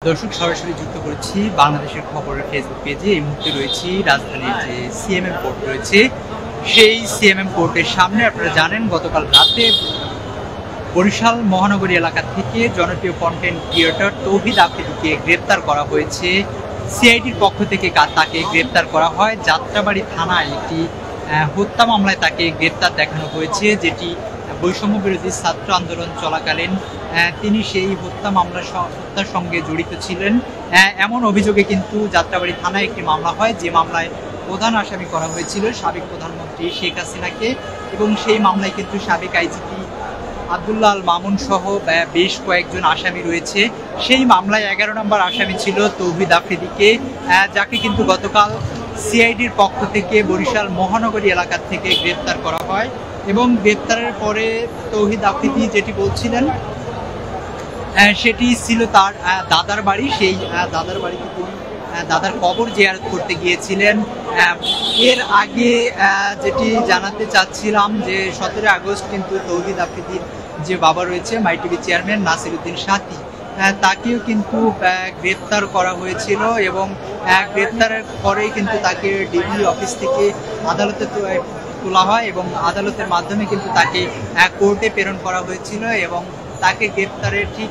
দর্শক সরাসরি যুক্ত করেছি বাংলাদেশের খবরের ফেসবুক পেজে। এই মুহূর্তে রয়েছি রাজধানীর যে সিএমএম কোর্ট রয়েছে, সেই সিএমএম কোর্টের সামনে। আপনারা জানেন গতকাল রাতে বরিশাল মহানগরী এলাকা থেকে জনপ্রিয় কন্টেন্ট ক্রিয়েটর তৌহিদ আফ্রিদিকে গ্রেপ্তার করা হয়েছে। সিআইডির পক্ষ থেকে তাকে গ্রেপ্তার করা হয়। যাত্রাবাড়ি থানায় একটি হত্যা মামলায় তাকে গ্রেপ্তার দেখানো হয়েছে, যেটি বৈষম্য বিরোধী ছাত্র আন্দোলন চলাকালীন তিনি সেই হত্যার সঙ্গে জড়িত ছিলেন এমন অভিযোগে কিন্তু যাত্রাবাড়ি থানায় একটি মামলা হয়, যে মামলায় প্রধান আসামি করা হয়েছিল সাবেক প্রধানমন্ত্রী শেখ হাসিনাকে। এবং সেই মামলায় কিন্তু সাবেক আইজিপি আব্দুল্লাহ আল মামুন সহ বেশ কয়েকজন আসামি রয়েছে। সেই মামলায় 11 নম্বর আসামি ছিল তৌহিদ আফ্রিদিকে, যাকে কিন্তু গতকাল সিআইডির পক্ষ থেকে বরিশাল মহানগরী এলাকা থেকে গ্রেপ্তার করা হয়। এবং গ্রেপ্তারের পরে তৌহিদ আফ্রিদি যেটি বলছিলেন সেটি ছিল তার দাদার বাড়ি। সেই দাদার বাড়িতে তিনি দাদার কবর জিয়ারত করতে গিয়েছিলেন। এর আগে যেটি জানাতে চাচ্ছিলাম যে 17 আগস্ট কিন্তু তৌহিদ আফ্রিদির যে বাবা রয়েছে মাইটিভি চেয়ারম্যান নাসিরউদ্দিন সাথী, তাকেও কিন্তু গ্রেপ্তার করা হয়েছিল। এবং গ্রেপ্তারের পরেই কিন্তু তাকে ডিবি অফিস থেকে আদালতে তোলা হয় এবং আদালতের মাধ্যমে কিন্তু তাকে কোর্টে প্রেরণ করা হয়েছিল। এবং তাকে গ্রেপ্তারের ঠিক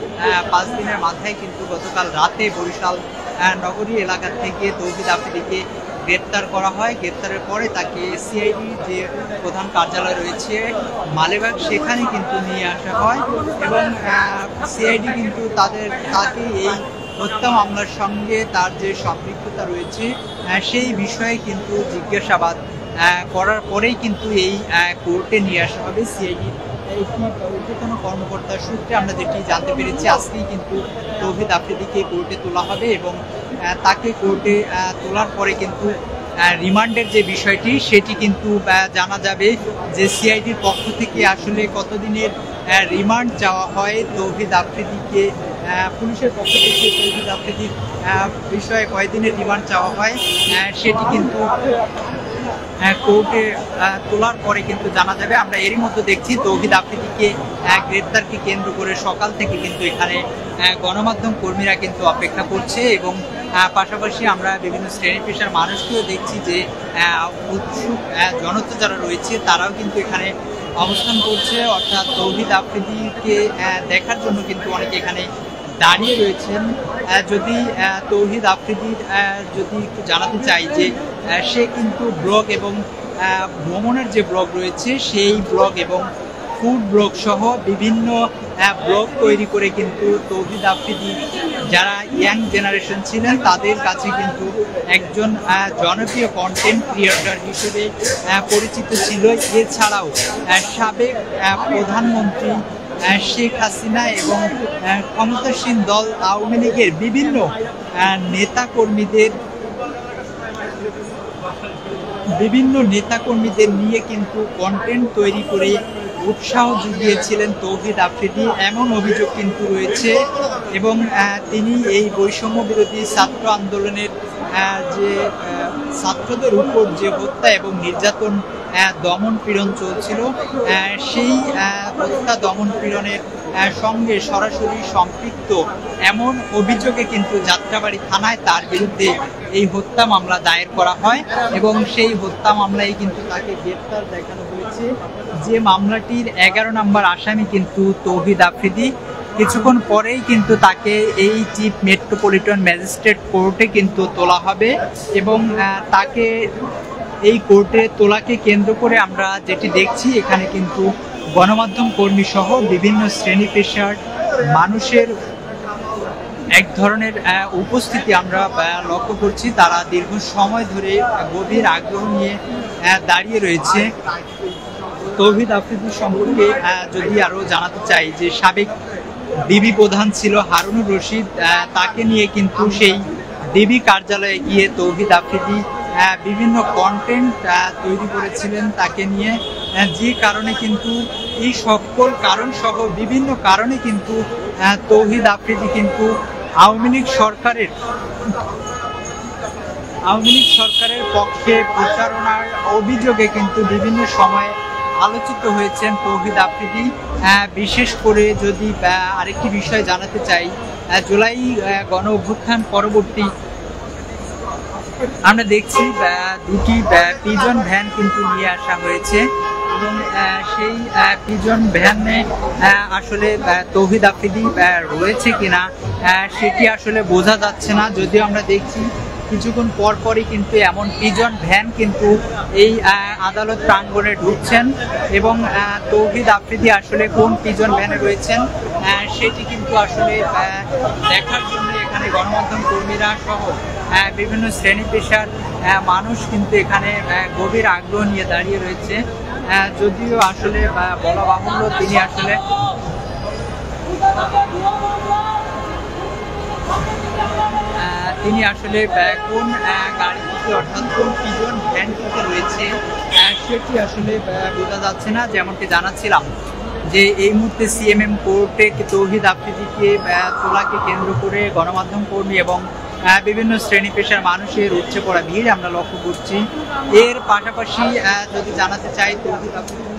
5 দিনের মাথায় কিন্তু গতকাল রাতে বরিশাল নগরী এলাকা থেকে তৌহিদ আফ্রিদিকে গ্রেপ্তার করা হয়। গ্রেপ্তারের পরে তাকে সিআইডি যে প্রধান কার্যালয় রয়েছে মালেবাগ, সেখানে কিন্তু নিয়ে আসা হয়। এবং সিআইডি কিন্তু তাকে এই হত্যা মামলার সঙ্গে তার যে সম্পৃক্ততা রয়েছে সেই বিষয়ে কিন্তু জিজ্ঞাসাবাদ করার পরেই কিন্তু এই কোর্টে নিয়ে আসা হবে। সিআইডির একটি ঊর্ধ্বতন কর্মকর্তার সূত্রে আমরা যেটি জানতে পেরেছি, আজকেই কিন্তু তৌহিদ আফ্রিদিকে কোর্টে তোলা হবে। এবং তাকে কোর্টে তোলার পরে কিন্তু রিমান্ডের যে বিষয়টি সেটি কিন্তু জানা যাবে, যে সিআইডির পক্ষ থেকে আসলে কতদিনের রিমান্ড চাওয়া হয় তৌহিদ আফ্রিদিকে। পুলিশের পক্ষ থেকে তৌহিদ আফ্রিদির বিষয়ে কয়দিনের রিমান্ড চাওয়া হয় সেটি কিন্তু কোর্টে তোলার পরে কিন্তু জানা যাবে। আমরা এরই মধ্যে দেখছি তৌহিদ আফ্রিদিকে গ্রেপ্তারকে কেন্দ্র করে সকাল থেকে কিন্তু এখানে গণমাধ্যম কর্মীরা কিন্তু অপেক্ষা করছে। এবং পাশাপাশি আমরা বিভিন্ন শ্রেণী পেশার মানুষকেও দেখছি যে উৎসুক জনতা যারা রয়েছে তারাও কিন্তু এখানে অবস্থান করছে, অর্থাৎ তৌহিদ আফ্রিদিকে দেখার জন্য কিন্তু অনেকে এখানে দাঁড়িয়ে রয়েছেন। যদি তৌহিদ আফ্রিদির যদি একটু জানাতে চাই যে সে কিন্তু ব্লগ এবং ভ্রমণের যে ব্লগ রয়েছে সেই ব্লগ এবং ফুড ব্লগ সহ বিভিন্ন ব্লগ তৈরি করে কিন্তু তৌহিদ আফ্রিদি যারা ইয়াং জেনারেশন ছিলেন তাদের কাছে কিন্তু একজন জনপ্রিয় কন্টেন্ট ক্রিয়েটর হিসেবে পরিচিত ছিল। এছাড়াও সাবেক প্রধানমন্ত্রী শেখ হাসিনা এবং ক্ষমতাসীন দল আওয়ামী লীগের বিভিন্ন নেতাকর্মীদের নিয়ে কিন্তু কন্টেন্ট তৈরি করে উৎসাহ জুগিয়েছিলেন তৌহিদ আফ্রিদি, এমন অভিযোগ কিন্তু রয়েছে। এবং তিনি এই বৈষম্য বিরোধী ছাত্র আন্দোলনের যে ছাত্রদের উপর যে হত্যা এবং নির্যাতন দমন পীড়ন চলছিল, সেই হত্যা দমন পীড়নের সঙ্গে সরাসরি সম্পৃক্ত এমন অভিযোগে কিন্তু যাত্রাবাড়ি থানায় তার বিরুদ্ধে এই হত্যা মামলা দায়ের করা হয়। এবং সেই হত্যা মামলায় কিন্তু তাকে গ্রেপ্তার দেখানো হয়েছে। যে মামলাটির 11 নম্বর আসামি কিন্তু তৌহিদ আফ্রিদি। কিছুক্ষণ পরেই কিন্তু তাকে এই চিফ মেট্রোপলিটন ম্যাজিস্ট্রেট কোর্টে কিন্তু তোলা হবে। এবং তাকে এই কোর্টে তোলাকে কেন্দ্র করে আমরা যেটি দেখছি, এখানে কিন্তু গণমাধ্যম কর্মী সহ বিভিন্ন শ্রেণী পেশার মানুষের এক ধরনের উপস্থিতি আমরা লক্ষ্য করছি। তারা দীর্ঘ সময় ধরে গভীর আগ্রহ নিয়ে দাঁড়িয়ে রয়েছে। তৌহিদ আফ্রিদি সম্পর্কে যদি আরও জানাতে চাই, যে সাবেক ডিবি প্রধান ছিল হারুনুর রশিদ, তাকে নিয়ে কিন্তু সেই ডিবি কার্যালয়ে গিয়ে তৌহিদ আফ্রিদি বিভিন্ন কন্টেন্ট তৈরি করেছিলেন তাকে নিয়ে, যে কারণে কিন্তু এই সকল কারণ সহ বিভিন্ন কারণে কিন্তু তৌহিদ আফ্রিদি কিন্তু আওয়ামী লীগ সরকারের পক্ষে প্রচারণার অভিযোগে কিন্তু বিভিন্ন সময়ে আলোচিত হয়েছেন তৌহিদ আফ্রিদি। বিশেষ করে যদি আরেকটি বিষয় জানাতে চাই, জুলাই গণ অভ্যুত্থান পরবর্তী আমরা দেখছি দুটি পিজন ভ্যান কিন্তু নিয়ে আসা হয়েছে এবং সেই পিজন ভ্যানে আসলে তৌহিদ আফ্রিদি রয়েছে কিনা সেটি আসলে বোঝা যাচ্ছে না। যদিও আমরা দেখছি কিছুক্ষণ পরপরই কিন্তু এমন পিজন ভ্যান কিন্তু এই আদালত প্রাঙ্গণে ঢুকছেন এবং তৌহিদ আফ্রিদি আসলে কোন পিজন ভ্যানে রয়েছেন সেটি কিন্তু আসলে দেখার জন্য এখানে গণমাধ্যম কর্মীরা সহ বিভিন্ন শ্রেণী পেশার মানুষ কিন্তু এখানে গভীর আগ্রহ নিয়ে দাঁড়িয়ে রয়েছে। যদিও আসলে বলা বাহুল্য তিনি আসলে কোন গাড়িটিতে অর্থাৎ কোন পিজন ভ্যানটিতে রয়েছে সেটি আসলে বোঝা যাচ্ছে না। যেমনটি জানাচ্ছিলাম যে এই মুহূর্তে সিএমএম কোর্টে তৌহিদ আফ্রিদিকে তোলাকে কেন্দ্র করে গণমাধ্যম কর্মী এবং বিভিন্ন শ্রেণী পেশার মানুষের উপচে পড়া ভিড় আমরা লক্ষ্য করছি। এর পাশাপাশি যদি জানাতে চাই, তৌহিদ আফ্রিদি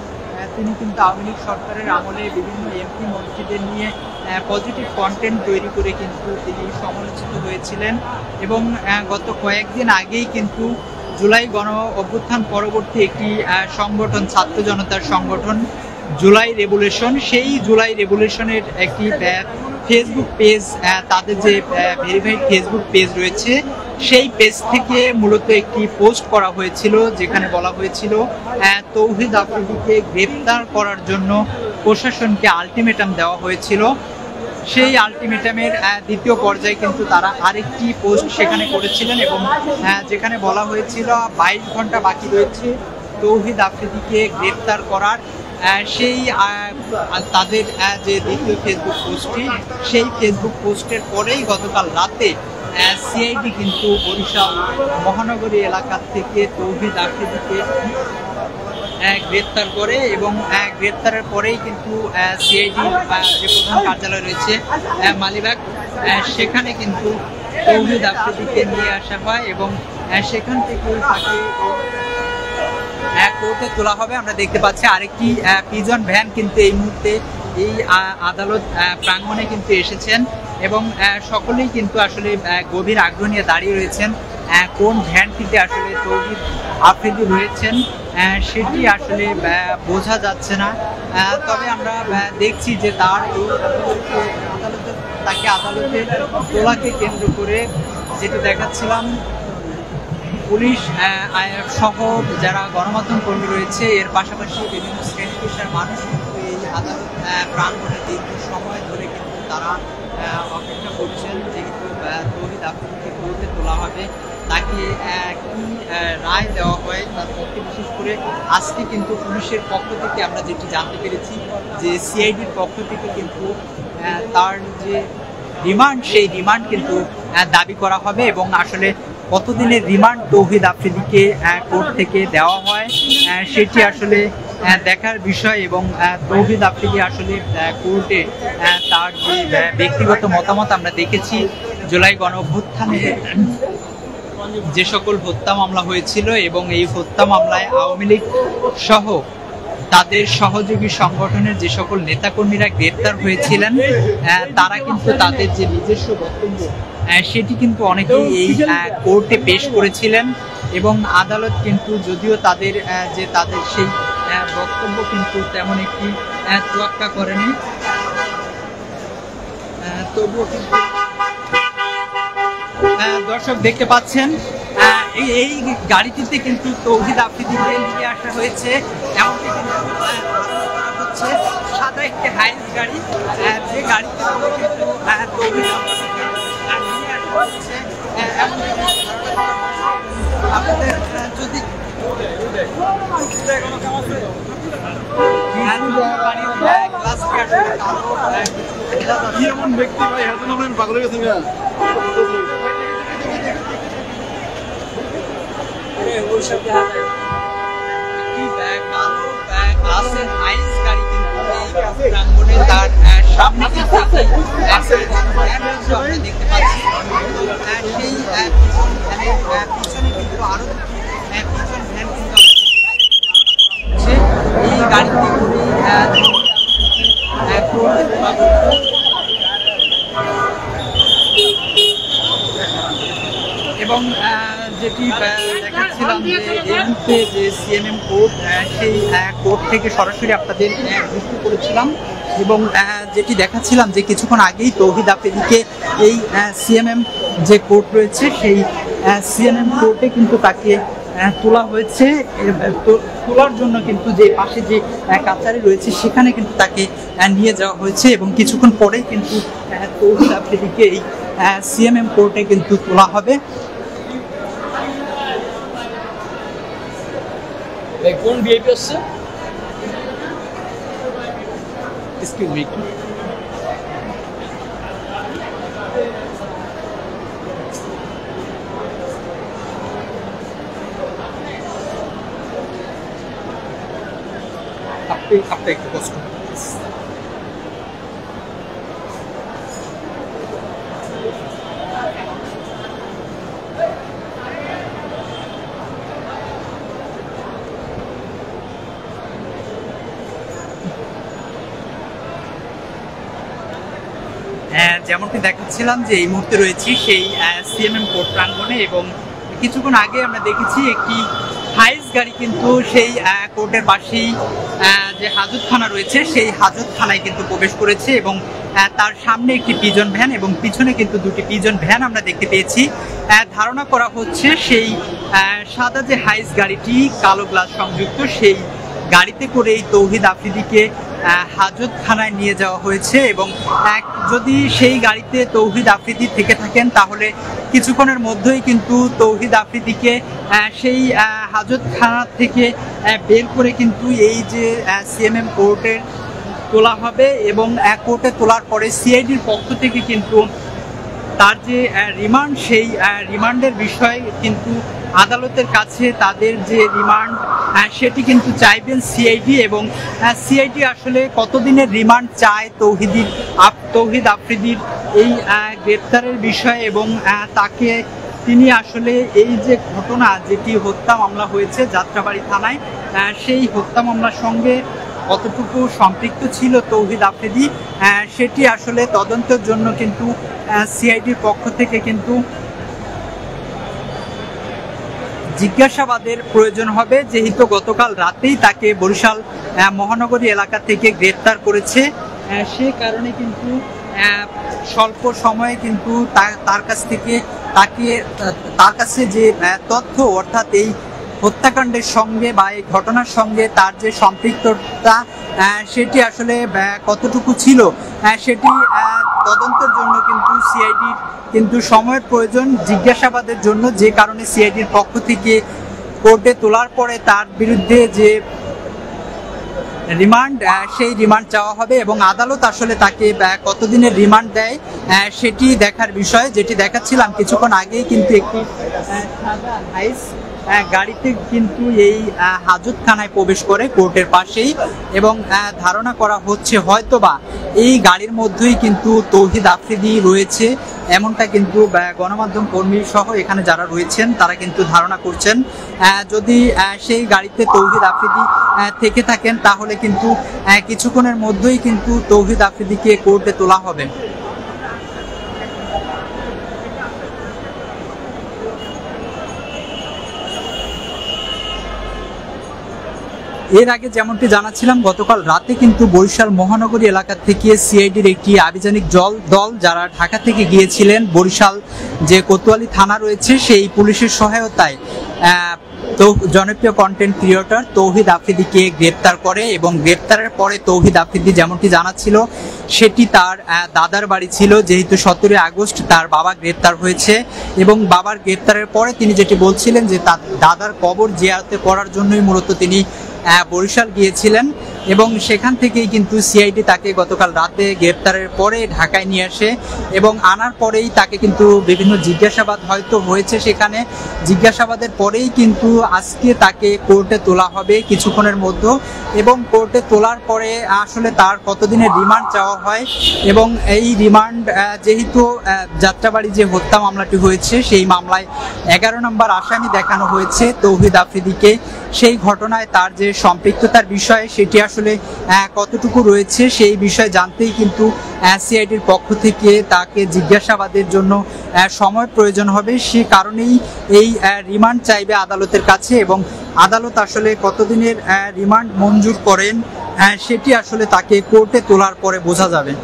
তিনি কিন্তু আওয়ামী লীগ সরকারের আমলে বিভিন্ন এমপি মন্ত্রীদের নিয়ে পজিটিভ কন্টেন্ট তৈরি করে কিন্তু তিনি সমালোচিত হয়েছিলেন এবং গত কয়েকদিন আগেই কিন্তু জুলাই গণ অভ্যুত্থান পরবর্তী একটি সংগঠন, ছাত্র জনতার সংগঠন জুলাই রেভলিউশন, সেই জুলাই রেভলিউশনের একটি ফেসবুক পেজ, তাদের যে ভেরিফাইড ফেসবুক পেজ রয়েছে সেই পেজ থেকে মূলত একটি পোস্ট করা হয়েছিল যেখানে বলা হয়েছিল তৌহিদ আফ্রিদিকে গ্রেপ্তার করার জন্য প্রশাসনকে আলটিমেটাম দেওয়া হয়েছিল। সেই আলটিমেটামের দ্বিতীয় পর্যায়ে কিন্তু তারা আরেকটি পোস্ট সেখানে করেছিলেন এবং যেখানে বলা হয়েছিল 22 ঘন্টা বাকি রয়েছে তৌহিদ আফ্রিদিকে গ্রেপ্তার করার। সেই তাদের যে দ্বিতীয় ফেসবুক পোস্টটি, সেই ফেসবুক পোস্টের পরেই গতকাল রাতে সিআইডি কিন্তু বরিশাল মহানগরী এলাকা থেকে তৌহিদ আফ্রিদিকে গ্রেপ্তার করে এবং গ্রেপ্তারের পরেই কিন্তু সিআইডির যে প্রধান কার্যালয় রয়েছে মালিবাগ, সেখানে কিন্তু তৌহিদ আফ্রিদিকে নিয়ে আসা হয় এবং সেখান থেকে তাকে কোর্টে তোলা হবে। আমরা দেখতে পাচ্ছি আরেকটি পিজন ভ্যান কিন্তু এই মুহূর্তে এই আদালত প্রাঙ্গণে কিন্তু এসেছেন এবং সকলেই কিন্তু আসলে গভীর আগ্রহ নিয়ে দাঁড়িয়ে রয়েছেন কোন ভ্যানটিতে আসলে তৌহিদ আফ্রিদি রয়েছেন সেটি আসলে বোঝা যাচ্ছে না। তবে আমরা দেখছি যে তার এই আদালতে তোলাকে কেন্দ্র করে যেটি দেখাচ্ছিলাম, পুলিশ সহ যারা গণমাধ্যম কর্মী রয়েছে, এর পাশাপাশি বিভিন্ন শ্রেণী পেশার মানুষ কিন্তু এই আদালত প্রাঙ্গণে দীর্ঘ সময় ধরে কিন্তু তারা অপেক্ষা করছেন যেহেতু তৌহিদ আফ্রিদিকে কোর্টে তোলা হবে, তাকে কি রায় দেওয়া হয় তার পক্ষে। বিশেষ করে আজকে কিন্তু পুলিশের পক্ষ থেকে আমরা যেটি জানতে পেরেছি যে সিআইডির পক্ষ থেকে কিন্তু তার যে রিমান্ড, সেই রিমান্ড কিন্তু দাবি করা হবে এবং আসলে কতদিনের রিমান্ড তৌহিদ আফ্রিদিকে কোর্ট থেকে দেওয়া হয় সেটি আসলে দেখার বিষয় এবং তৌহিদ আফ্রিদি আসলে কোর্টে তার যে ব্যক্তিগত মতামত আমরা দেখেছি জুলাই গণ অভ্যুত্থানে যে সকল হত্যা মামলা হয়েছিল এবং এই হত্যা মামলায় আওয়ামী লীগ সহ তাদের সহযোগী সংগঠনের যে সকল নেতাকর্মীরা গ্রেপ্তার হয়েছিলেন তারা কিন্তু তাদের যে নিজস্ব বক্তব্য সেটি কিন্তু অনেকেই এই কোর্টে পেশ করেছিলেন এবং আদালত কিন্তু যদিও তাদের সেই বক্তব্য কিন্তু তেমন একটি তোয়াক্কা করেনি, তবুও কিন্তু দর্শক দেখতে পাচ্ছেন এই গাড়িটিতে কিন্তু তৌহিদ আফ্রিদিকে নিয়ে আসা হয়েছে। এমনকি কিন্তু হচ্ছে সাদা একটি হাইস গাড়ি, যে গাড়িতে কিন্তু তৌহিদ আফ্রিদিকে নিয়ে আসা হচ্ছে। আপনাদের যদি এমন ব্যক্তি ভাই হাতে নামেন পাগল হয়ে গেছেন তার সামনে দেখতে পাচ্ছি সেই পিছনে কিন্তু আরো পিছন ভ্যান কিন্তু এই গাড়িতে করে এবং যেটি দেখাচ্ছিলাম যে এই মুহূর্তে যে সিএমএম কোর্ট সেই কোর্ট থেকে সরাসরি আপনাদের যুক্ত করেছিলাম এবং যেটি দেখাচ্ছিলাম যে কিছুক্ষণ আগেই তৌহিদ আফ্রিদিকে এই সিএমএম যে কোর্ট রয়েছে সেই সিএমএম কোর্টে কিন্তু তাকে তোলা হয়েছে। তোলার জন্য কিন্তু যে পাশে যে কাচারি রয়েছে সেখানে কিন্তু তাকে নিয়ে যাওয়া হয়েছে এবং কিছুক্ষণ পরেই কিন্তু তৌহিদ আফ্রিদিকে এই সিএমএম কোর্টে কিন্তু তোলা হবে। কোন ভিআইপি আসছে? এক্সকিউজ মি, আপনি একটু কষ্ট যেমনটি দেখাচ্ছিলাম যে এই মুহূর্তে রয়েছি সেই সিএমএম কোর্ট প্রাঙ্গণে এবং কিছুক্ষণ আগে আমরা দেখেছি একটি হাইস গাড়ি কিন্তু সেই কোর্টের পাশেই যে হাজতখানা রয়েছে সেই হাজতখানায় কিন্তু প্রবেশ করেছে এবং তার সামনে একটি পিজন ভ্যান এবং পিছনে কিন্তু দুটি পিজন ভ্যান আমরা দেখতে পেয়েছি। ধারণা করা হচ্ছে সেই সাদা যে হাইস গাড়িটি কালো গ্লাস সংযুক্ত সেই গাড়িতে করে এই তৌহিদ আফ্রিদিকে হাজতখানায় নিয়ে যাওয়া হয়েছে এবং যদি সেই গাড়িতে তৌহিদ আফ্রিদি থেকে থাকেন তাহলে কিছুক্ষণের মধ্যেই কিন্তু তৌহিদ আফ্রিদিকে সেই হাজতখানা থেকে বের করে কিন্তু এই যে সিএমএম কোর্টে তোলা হবে এবং কোর্টে তোলার পরে সিআইডির পক্ষ থেকে কিন্তু তার যে রিমান্ড সেই রিমান্ডের বিষয়ে কিন্তু আদালতের কাছে তাদের যে রিমান্ড সেটি কিন্তু চাইবেন সিআইডি এবং সিআইডি আসলে কতদিনের রিমান্ড চায় তৌহিদ আফ্রিদির এই গ্রেপ্তারের বিষয়ে এবং তাকে তিনি আসলে এই যে ঘটনা যেটি হত্যা মামলা হয়েছে যাত্রাবাড়ি থানায় সেই হত্যা মামলার সঙ্গে কতটুকু সম্পৃক্ত ছিল তৌহিদ আফ্রিদি সেটি আসলে তদন্তের জন্য কিন্তু সিআইডির পক্ষ থেকে কিন্তু জিজ্ঞাসাবাদের প্রয়োজন হবে, যেহেতু গতকাল রাতেই তাকে বরিশাল মহানগরী এলাকা থেকে গ্রেপ্তার করেছে। সে কারণে কিন্তু স্বল্প সময়ে কিন্তু তার কাছে যে তথ্য অর্থাৎ এই হত্যাকাণ্ডের সঙ্গে বা এই ঘটনার সঙ্গে তার যে সম্পৃক্ততা সেটি আসলে কতটুকু ছিল সেটি তদন্তের জন্য কিন্তু সিআইডির কিন্তু সময়ের প্রয়োজন জিজ্ঞাসাবাদের জন্য, যে কারণে সিআইডির পক্ষ থেকে কোর্টে তোলার পরে তার বিরুদ্ধে যে রিমান্ড সেই রিমান্ড চাওয়া হবে এবং আদালত আসলে তাকে কতদিনের রিমান্ড দেয় সেটি দেখার বিষয়। যেটি দেখাচ্ছিলাম কিছুক্ষণ আগেই কিন্তু একটি সাদা হাইস গাড়িতে কিন্তু এই হাজতখানায় প্রবেশ করে কোর্টের পাশেই এবং ধারণা করা হচ্ছে হয়তোবা এই গাড়ির মধ্যেই কিন্তু তৌহিদ আফ্রিদি রয়েছে, এমনটা কিন্তু গণমাধ্যম কর্মী সহ এখানে যারা রয়েছেন তারা কিন্তু ধারণা করছেন। যদি সেই গাড়িতে তৌহিদ আফ্রিদি থেকে থাকেন তাহলে কিন্তু কিছুক্ষণের মধ্যেই কিন্তু তৌহিদ আফ্রিদিকে কোর্টে তোলা হবে। এর আগে যেমনটি জানাচ্ছিলাম গতকাল রাতে কিন্তু বরিশাল মহানগরী এলাকা থেকে সিআইডির একটি আভিযানিক দল যারা ঢাকা থেকে গিয়েছিলেন বরিশাল যে কোতোয়ালি থানা রয়েছে সেই পুলিশের সহায়তায় জনপ্রিয় কন্টেন্ট ক্রিয়েটর তৌহিদ আফ্রিদিকে গ্রেপ্তার করে এবং গ্রেপ্তারের পরে তৌহিদ আফ্রিদি যেমনটি জানাচ্ছিল সেটি তার দাদার বাড়ি ছিল, যেহেতু 17 আগস্ট তার বাবা গ্রেপ্তার হয়েছে এবং বাবার গ্রেপ্তারের পরে তিনি যেটি বলছিলেন যে তার দাদার কবর জিয়ারত করার জন্যই মূলত তিনি বরিশাল গিয়েছিলেন এবং সেখান থেকেই কিন্তু সিআইডি তাকে গতকাল রাতে গ্রেপ্তারের পরে ঢাকায় নিয়ে আসে এবং আনার পরেই তাকে কিন্তু বিভিন্ন জিজ্ঞাসাবাদ হয়তো হয়েছে, সেখানে জিজ্ঞাসাবাদের পরেই কিন্তু আজকে তাকে কোর্টে তোলা হবে কিছুক্ষণের মধ্যে এবং কোর্টে তোলার পরে আসলে তার কতদিনের রিমান্ড চাওয়া হয় এবং এই রিমান্ড যেহেতু যাত্রাবাড়ি যে হত্যা মামলাটি হয়েছে সেই মামলায় 11 নম্বর আসামি দেখানো হয়েছে তৌহিদ আফ্রিদিকে, সেই ঘটনায় তার যে সম্পৃক্ততার বিষয় সেটি আসলে আসলে কতটুকু রয়েছে সেই বিষয়ে জানতেই কিন্তু সিআইডির পক্ষ থেকে তাকে জিজ্ঞাসাবাদের জন্য সময় প্রয়োজন হবে। সে কারণেই এই রিমান্ড চাইবে আদালতের কাছে, এবং আদালত আসলে কতদিনের রিমান্ড মঞ্জুর করেন সেটি আসলে তাকে কোর্টে তোলার পরে বোঝা যাবে।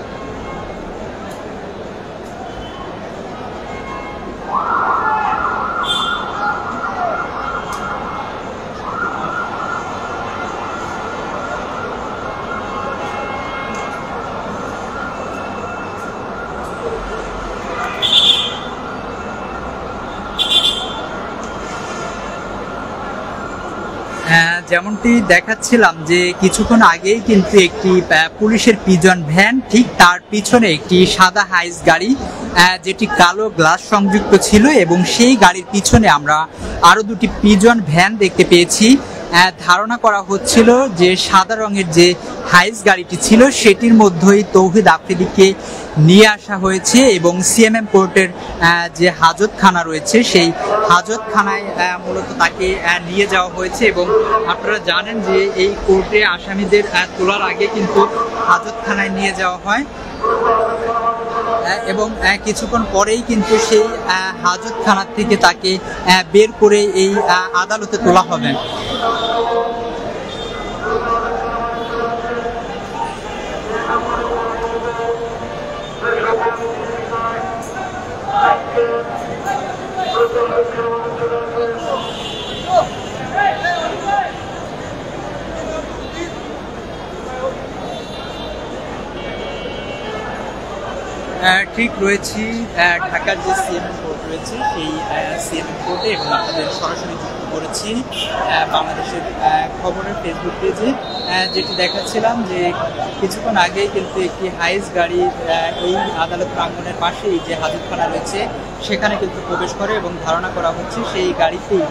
যেমনটি দেখাচ্ছিলাম যে কিছুক্ষণ আগেই কিন্তু একটি পুলিশের পিজন ভ্যান, ঠিক তার পিছনে একটি সাদা হাইস গাড়ি যেটি কালো গ্লাস সংযুক্ত ছিল, এবং সেই গাড়ির পিছনে আমরা আরো দুটি পিজন ভ্যান দেখতে পেয়েছি। ধারণা করা হচ্ছিল যে সাদা রঙের যে হাইস গাড়িটি ছিল সেটির মধ্যেই তৌহিদ আফ্রিদিকে নিয়ে আসা হয়েছে, এবং সিএমএম কোর্টের যে হাজতখানা রয়েছে সেই হাজতখানায় মূলত তাকে নিয়ে যাওয়া হয়েছে। এবং আপনারা জানেন যে এই কোর্টে আসামিদের তোলার আগে কিন্তু হাজতখানায় নিয়ে যাওয়া হয়, এবং কিছুক্ষণ পরেই কিন্তু সেই হাজতখানা থেকে তাকে বের করে এই আদালতে তোলা হবে। ঠিক রয়েছি ঢাকার যে সিএমএম কোর্ট রয়েছে সেই সিএমএম কোর্টে, এবং আপনাদের সরাসরি যুক্ত করেছি বাংলাদেশের খবরের ফেসবুক পেজে, যেটি দেখাচ্ছিলাম যে কিছুক্ষণ আগেই কিন্তু একটি হাইস গাড়ি এই আদালত প্রাঙ্গণের পাশেই যে হাজতখানা রয়েছে সেখানে কিন্তু প্রবেশ করে, এবং ধারণা করা হচ্ছে সেই গাড়িতেই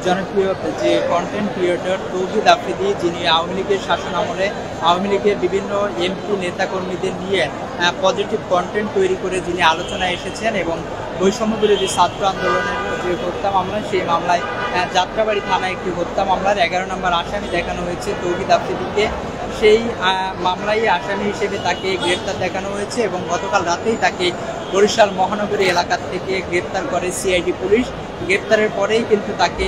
জনপ্রিয় যে কন্টেন্ট ক্রিয়েটর তৌহিদ আফ্রিদি, যিনি আওয়ামী লীগের শাসন আমলে আওয়ামী লীগের বিভিন্ন এমপি নেতাকর্মীদের নিয়ে পজিটিভ কন্টেন্ট তৈরি করে যিনি আলোচনায় এসেছেন, এবং বৈষম্য বিরোধী ছাত্র আন্দোলনের যে হত্যা মামলা, সেই মামলায় যাত্রাবাড়ি থানায় একটি হত্যা মামলার 11 নম্বর আসামি দেখানো হয়েছে তৌহিদ আফ্রিদিকে। সেই মামলায় আসামি হিসেবে তাকে গ্রেপ্তার দেখানো হয়েছে, এবং গতকাল রাতেই তাকে বরিশাল মহানগরী এলাকা থেকে গ্রেপ্তার করে সিআইডি পুলিশ। গ্রেপ্তারের পরেই কিন্তু তাকে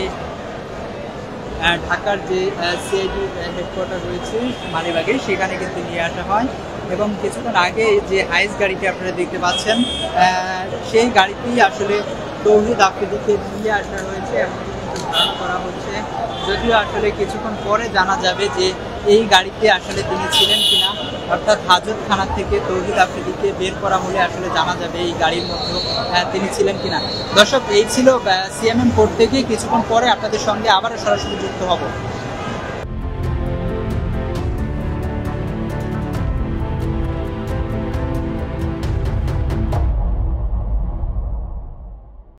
ঢাকার যে সিআইডি হেডকোয়ার্টার রয়েছে মালিবাগে সেখানে কিন্তু নিয়ে আসা হয়, এবং কিছুক্ষণ আগে যে হাইস গাড়িটি আপনারা দেখতে পাচ্ছেন সেই গাড়িতেই আসলে তৌহিদ আফ্রিদিকে নিয়ে আসা হয়েছে এমন কিন্তু ধারণা করা হচ্ছে। যদিও আসলে কিছুক্ষণ পরে জানা যাবে যে এই গাড়িতে আসলে তিনি ছিলেন কিনা, অর্থাৎ হাজতখানা থেকে তৌহিদ আফ্রিদিকে বের করা হলে আসলে জানা যাবে এই গাড়ির মধ্যে তিনি ছিলেন কিনা। দর্শক, এই ছিল সিএমএম কোর্ট থেকে। কিছুক্ষণ পরে আপনাদের সঙ্গে আবারও সরাসরি যুক্ত হব।